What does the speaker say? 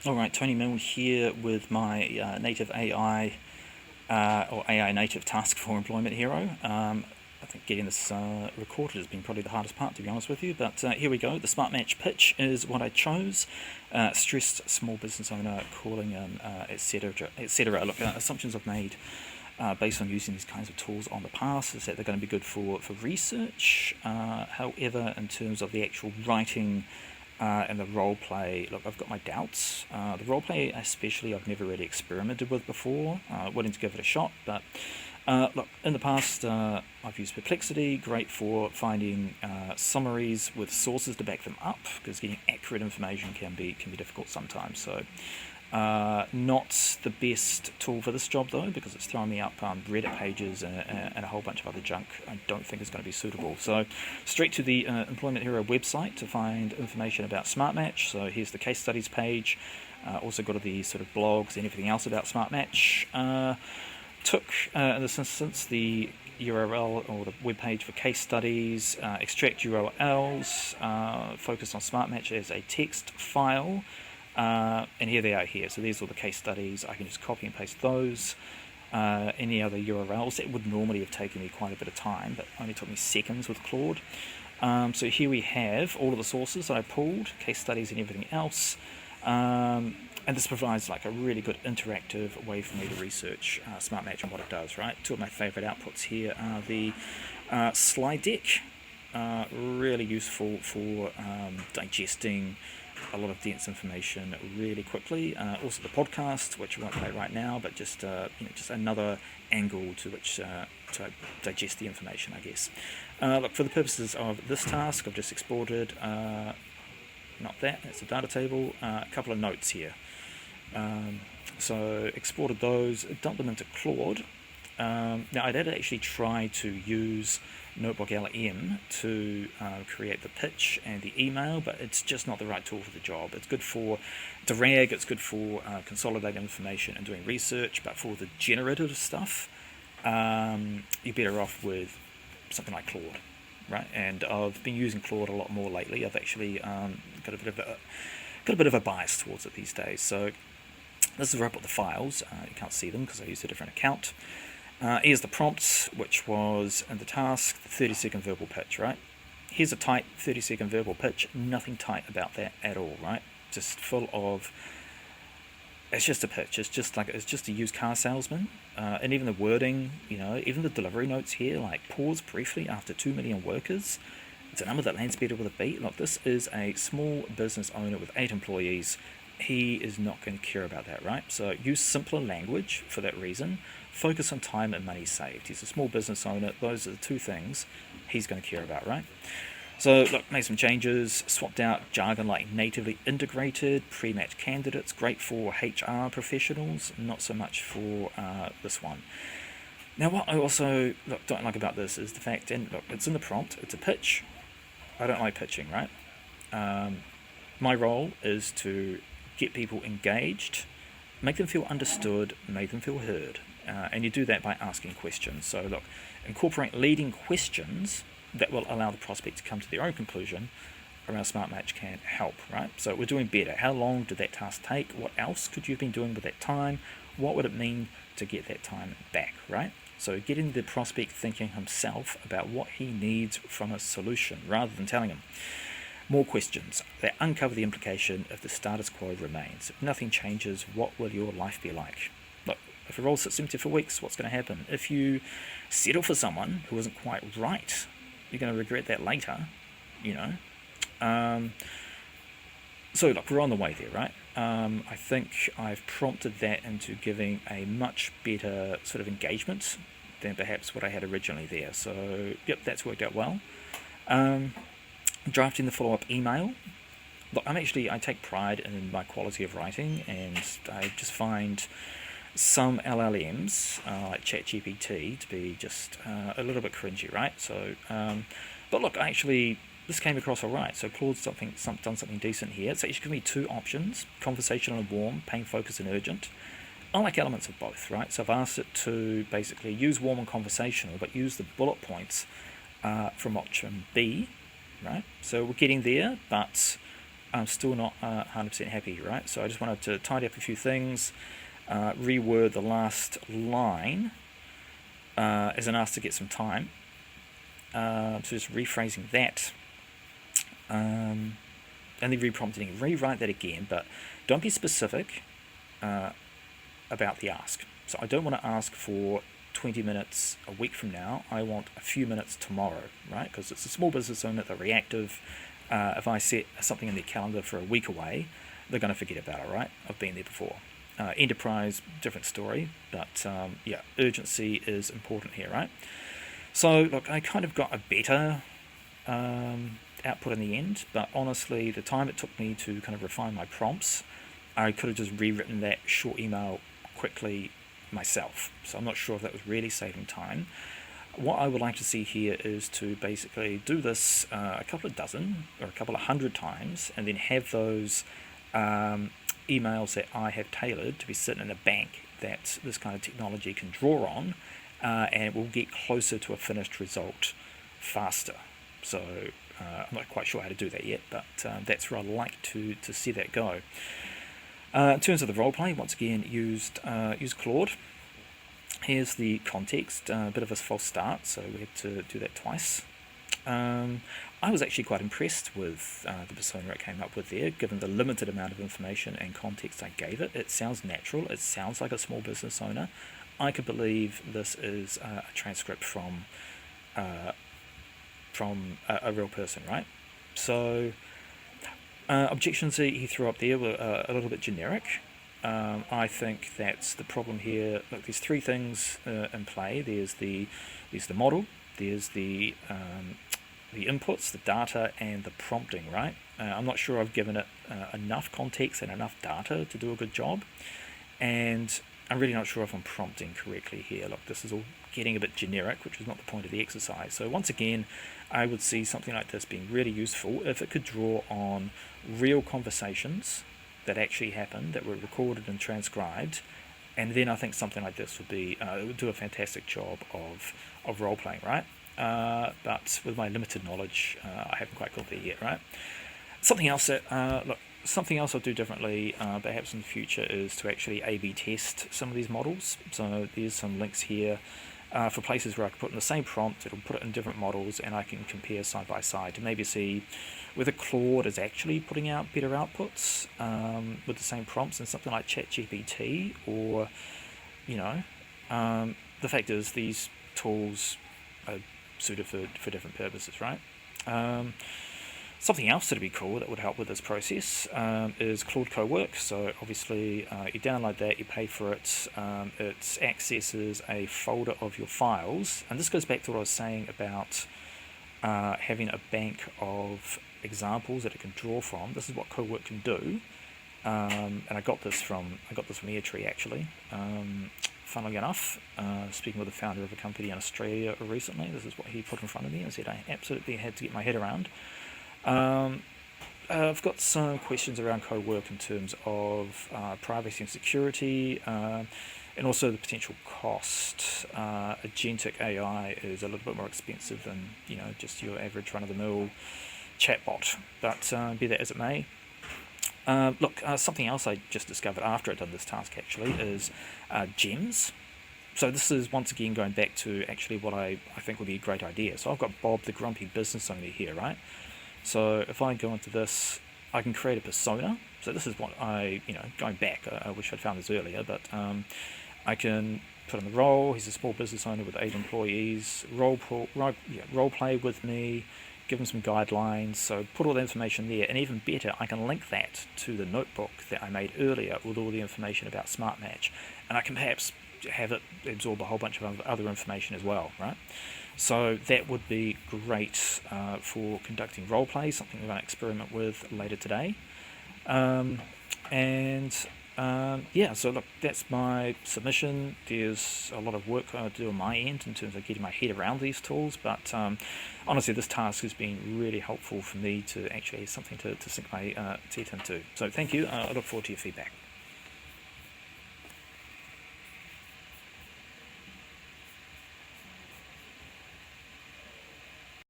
Alright, Tony Milne here with my native AI or AI native task for Employment Hero. I think getting this recorded has been probably the hardest part, to be honest with you, but here we go. The Smart Match pitch is what I chose. Stressed small business owner calling in, etc. etc. Look, assumptions I've made based on using these kinds of tools on the past is that they're going to be good for research. However, in terms of the actual writing and the role play, look, I've got my doubts. The role play, especially, I've never really experimented with before. Willing to give it a shot, but look, in the past, I've used Perplexity, great for finding summaries with sources to back them up, because getting accurate information can be difficult sometimes. So, not the best tool for this job though, because it's throwing me up Reddit pages and a whole bunch of other junk I don't think is going to be suitable. So straight to the Employment Hero website to find information about Smart Match. So here's the case studies page. Also got the sort of blogs and everything else about Smart Match. Took in this instance the URL or the web page for case studies, extract URLs, focus on Smart Match as a text file. And here they are here. So these are the case studies. I can just copy and paste those. Any other URLs, that would normally have taken me quite a bit of time, but only took me seconds with Claude. So here we have all of the sources that I pulled, case studies and everything else. And this provides like a really good interactive way for me to research Smart Match and what it does, right? Two of my favorite outputs here are the slide deck. Really useful for digesting a lot of dense information really quickly. Also the podcast, which I won't play right now, but just just another angle to which to digest the information, I guess. Look, for the purposes of this task, I've just exported, not that, that's a data table, a couple of notes here. So exported those, dumped them into Claude. Now I did actually try to use Notebook LM to create the pitch and the email, but it's just not the right tool for the job. It's good for drag, it's good for consolidating information and doing research, but for the generative stuff, you're better off with something like Claude, right? And I've been using Claude a lot more lately. I've actually got a bit of a bias towards it these days. So this is where I put the files. You can't see them because I used a different account. Here's the prompts, which was in the task, the 30-second verbal pitch, right? Here's a tight 30-second verbal pitch, nothing tight about that at all, right? Just full of, it's just a pitch, it's just a used car salesman, and even the wording, even the delivery notes here, like pause briefly after 2 million workers, it's a number that lands better with a beat. Look, this is a small business owner with 8 employees. He is not going to care about that, right? So use simpler language for that reason. Focus on time and money saved. He's a small business owner. Those are the two things he's going to care about, right? So look, made some changes, swapped out jargon like natively integrated, pre-matched candidates, great for HR professionals, not so much for this one. Now what I also don't like about this is the fact, and look, it's in the prompt, it's a pitch. I don't like pitching, right? My role is to get people engaged, make them feel understood, make them feel heard. And you do that by asking questions. So look, incorporate leading questions that will allow the prospect to come to their own conclusion around Smart Match can help, right? So we're doing better. How long did that task take? What else could you have been doing with that time? What would it mean to get that time back, right? So getting the prospect thinking himself about what he needs from a solution rather than telling him. More questions that uncover the implication if the status quo remains. If nothing changes, what will your life be like? Look, if a role sits empty for weeks, what's going to happen? If you settle for someone who isn't quite right, you're going to regret that later, So look, we're on the way there, right? I think I've prompted that into giving a much better sort of engagement than perhaps what I had originally there. So, yep, that's worked out well. Drafting the follow-up email. Look, I take pride in my quality of writing, and I just find some LLMs, like ChatGPT, to be just a little bit cringy, right? So, but look, this came across all right. So Claude's done something decent here. So it's given me 2 options: conversational and warm, pain focused and urgent. I like elements of both, right? So I've asked it to basically use warm and conversational, but use the bullet points from option B, right? So we're getting there, but I'm still not 100% happy, right? So I just wanted to tidy up a few things, reword the last line as an ask to get some time. So just rephrasing that, and then reprompting, rewrite that again, but don't be specific about the ask. So I don't want to ask for 20 minutes a week from now. I want a few minutes tomorrow, right? Because it's a small business owner, they're reactive. If I set something in their calendar for a week away, they're going to forget about it, right? I've been there before. Enterprise, different story, but yeah, urgency is important here, right? So look, I kind of got a better output in the end, but honestly, the time it took me to kind of refine my prompts, I could have just rewritten that short email quickly myself. So I'm not sure if that was really saving time. What I would like to see here is to basically do this a couple of dozen or a couple of 100 times, and then have those emails that I have tailored to be sitting in a bank that this kind of technology can draw on, and it will get closer to a finished result faster. So I'm not quite sure how to do that yet, but that's where I'd like to see that go. In terms of the roleplay, once again, use Claude. Here's the context, a bit of a false start, so we had to do that twice. I was actually quite impressed with the persona it came up with there, given the limited amount of information and context I gave it. It sounds natural, it sounds like a small business owner. I could believe this is a transcript from a real person, right? So objections he threw up there were a little bit generic. I think that's the problem here. Look, there's three things in play. There's the model, there's the inputs, the data, and the prompting, right? I'm not sure I've given it enough context and enough data to do a good job, and I'm really not sure if I'm prompting correctly here. Look, this is all getting a bit generic, which is not the point of the exercise. So once again, I would see something like this being really useful if it could draw on real conversations that actually happened, that were recorded and transcribed, and then I think something like this would be it would do a fantastic job of role playing, right? But with my limited knowledge, I haven't quite got there yet, right? Something else I'll do differently, perhaps in the future, is to actually A/B test some of these models. So there's some links here for places where I can put in the same prompt, it'll put it in different models, and I can compare side by side to maybe see whether Claude is actually putting out better outputs with the same prompts than something like ChatGPT, or, the fact is these tools are suited for different purposes, right? Something else that'd be cool that would help with this process is Claude Cowork. So obviously you download that, you pay for it, it accesses a folder of your files, and this goes back to what I was saying about having a bank of examples that it can draw from. This is what Cowork can do, and I got this from Airtree actually. Funnily enough, speaking with the founder of a company in Australia recently, this is what he put in front of me and said I absolutely had to get my head around. I've got some questions around Cowork in terms of privacy and security, and also the potential cost. Agentic AI is a little bit more expensive than just your average run-of-the-mill chatbot, but be that as it may. Something else I just discovered after I'd done this task actually is gems. So this is once again going back to actually what I think would be a great idea. So I've got Bob the grumpy business owner here, right? So if I go into this, I can create a persona. So this is what going back, I wish I'd found this earlier, but I can put in the role. He's a small business owner with 8 employees. Role play with me, give him some guidelines. So put all the information there, and even better, I can link that to the notebook that I made earlier with all the information about Smart Match, and I can perhaps have it absorb a whole bunch of other information as well, right? So that would be great for conducting role play, something we're going to experiment with later today. So look, that's my submission. There's a lot of work to do on my end in terms of getting my head around these tools, but honestly, this task has been really helpful for me to actually have something to sink my teeth into. So thank you. I look forward to your feedback.